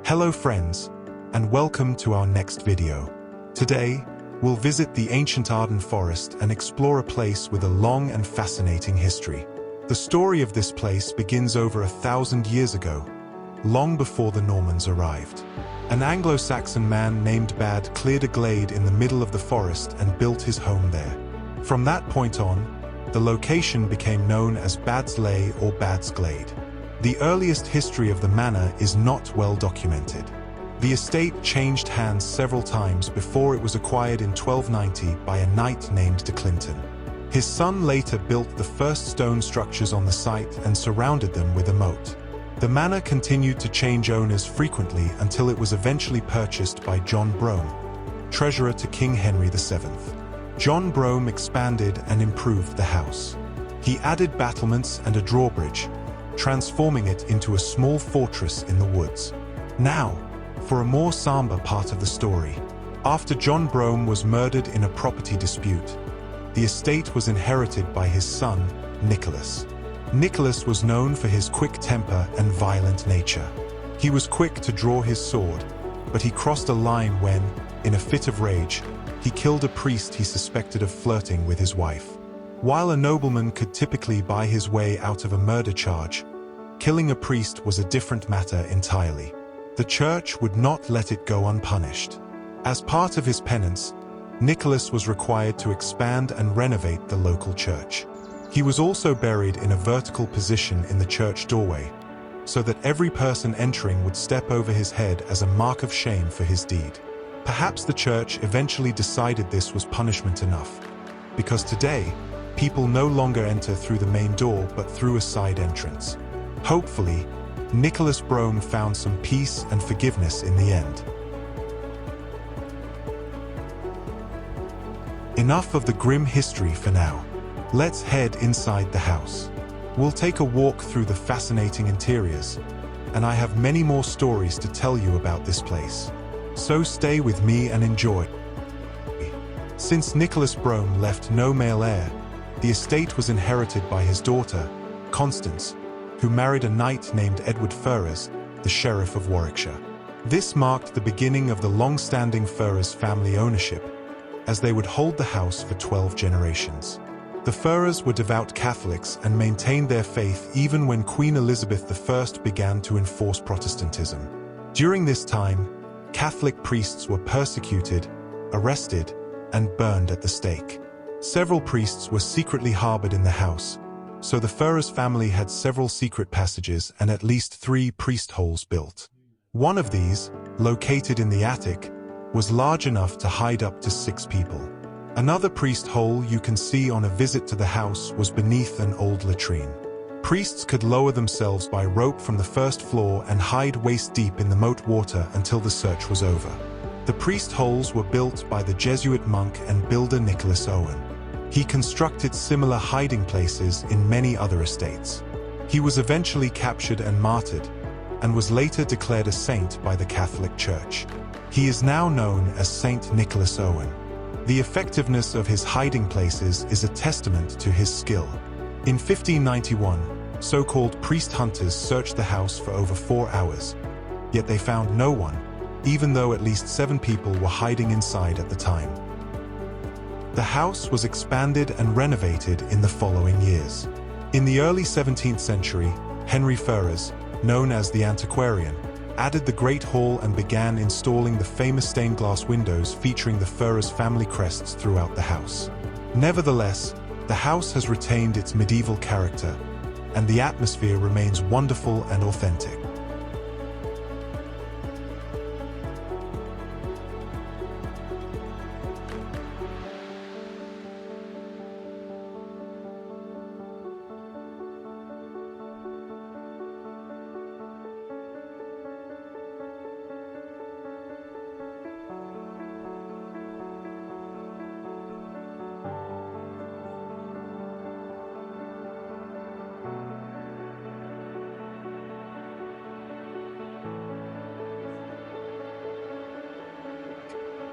Hello friends, and welcome to our next video. Today, we'll visit the ancient Arden Forest and explore a place with a long and fascinating history. The story of this place begins over 1,000 years ago, long before the Normans arrived. An Anglo-Saxon man named Bad cleared a glade in the middle of the forest and built his home there. From that point on, the location became known as Baddesley or Bad's Glade. The earliest history of the manor is not well documented. The estate changed hands several times before it was acquired in 1290 by a knight named de Clinton. His son later built the first stone structures on the site and surrounded them with a moat. The manor continued to change owners frequently until it was eventually purchased by John Brome, treasurer to King Henry VII. John Brome expanded and improved the house. He added battlements and a drawbridge, transforming it into a small fortress in the woods. Now, for a more somber part of the story. After John Brome was murdered in a property dispute, the estate was inherited by his son, Nicholas. Nicholas was known for his quick temper and violent nature. He was quick to draw his sword, but he crossed a line when, in a fit of rage, he killed a priest he suspected of flirting with his wife. While a nobleman could typically buy his way out of a murder charge, killing a priest was a different matter entirely. The church would not let it go unpunished. As part of his penance, Nicholas was required to expand and renovate the local church. He was also buried in a vertical position in the church doorway, so that every person entering would step over his head as a mark of shame for his deed. Perhaps the church eventually decided this was punishment enough, because today, people no longer enter through the main door but through a side entrance. Hopefully, Nicholas Brome found some peace and forgiveness in the end. Enough of the grim history for now. Let's head inside the house. We'll take a walk through the fascinating interiors, and I have many more stories to tell you about this place. So stay with me and enjoy. Since Nicholas Brome left no male heir, the estate was inherited by his daughter, Constance, who married a knight named Edward Ferrers, the Sheriff of Warwickshire. This marked the beginning of the long-standing Ferrers family ownership, as they would hold the house for 12 generations. The Ferrers were devout Catholics and maintained their faith even when Queen Elizabeth I began to enforce Protestantism. During this time, Catholic priests were persecuted, arrested, and burned at the stake. Several priests were secretly harbored in the house, so the Ferrers family had several secret passages and at least 3 priest holes built. One of these, located in the attic, was large enough to hide up to 6 people. Another priest hole you can see on a visit to the house was beneath an old latrine. Priests could lower themselves by rope from the first floor and hide waist-deep in the moat water until the search was over. The priest holes were built by the Jesuit monk and builder Nicholas Owen. He constructed similar hiding places in many other estates. He was eventually captured and martyred, and was later declared a saint by the Catholic Church. He is now known as Saint Nicholas Owen. The effectiveness of his hiding places is a testament to his skill. In 1591, so-called priest hunters searched the house for over 4 hours, yet they found no one, even though at least 7 people were hiding inside at the time. The house was expanded and renovated in the following years. In the early 17th century, Henry Ferrers, known as the Antiquarian, added the Great Hall and began installing the famous stained glass windows featuring the Ferrers family crests throughout the house. Nevertheless, the house has retained its medieval character, and the atmosphere remains wonderful and authentic.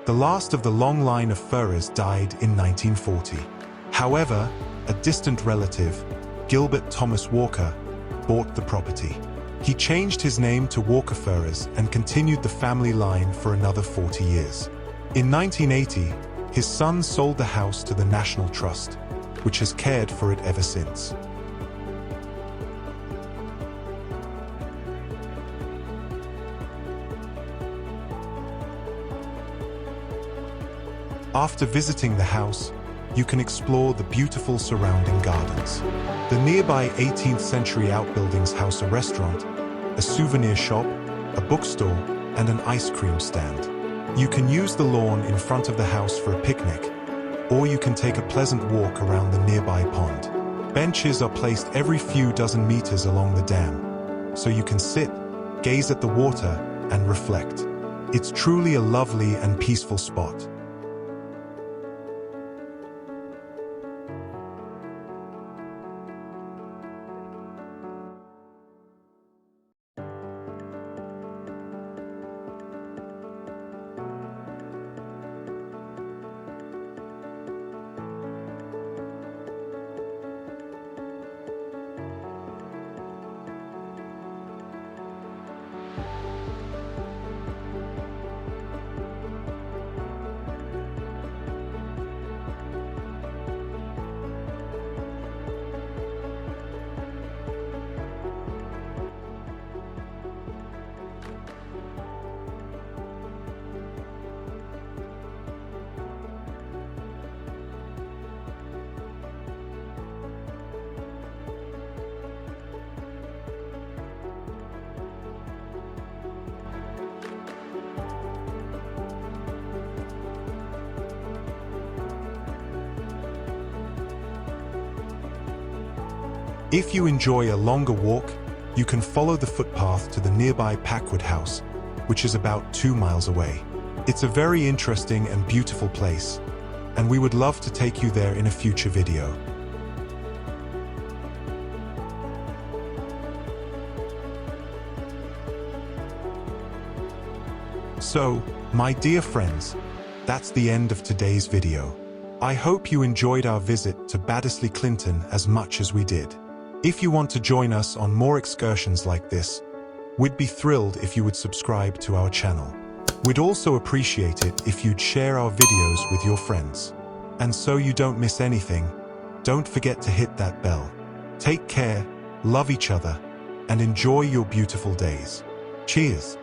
The last of the long line of Ferrers died in 1940. However, a distant relative, Gilbert Thomas Walker, bought the property. He changed his name to Walker Ferrers and continued the family line for another 40 years. In 1980, his son sold the house to the National Trust, which has cared for it ever since. After visiting the house, you can explore the beautiful surrounding gardens. The nearby 18th century outbuildings house a restaurant, a souvenir shop, a bookstore, and an ice cream stand. You can use the lawn in front of the house for a picnic, or you can take a pleasant walk around the nearby pond. Benches are placed every few dozen meters along the dam, so you can sit, gaze at the water, and reflect. It's truly a lovely and peaceful spot. If you enjoy a longer walk, you can follow the footpath to the nearby Packwood House, which is about 2 miles away. It's a very interesting and beautiful place, and we would love to take you there in a future video. So, my dear friends, that's the end of today's video. I hope you enjoyed our visit to Baddesley Clinton as much as we did. If you want to join us on more excursions like this, we'd be thrilled if you would subscribe to our channel. We'd also appreciate it if you'd share our videos with your friends. And so you don't miss anything, don't forget to hit that bell. Take care, love each other, and enjoy your beautiful days. Cheers!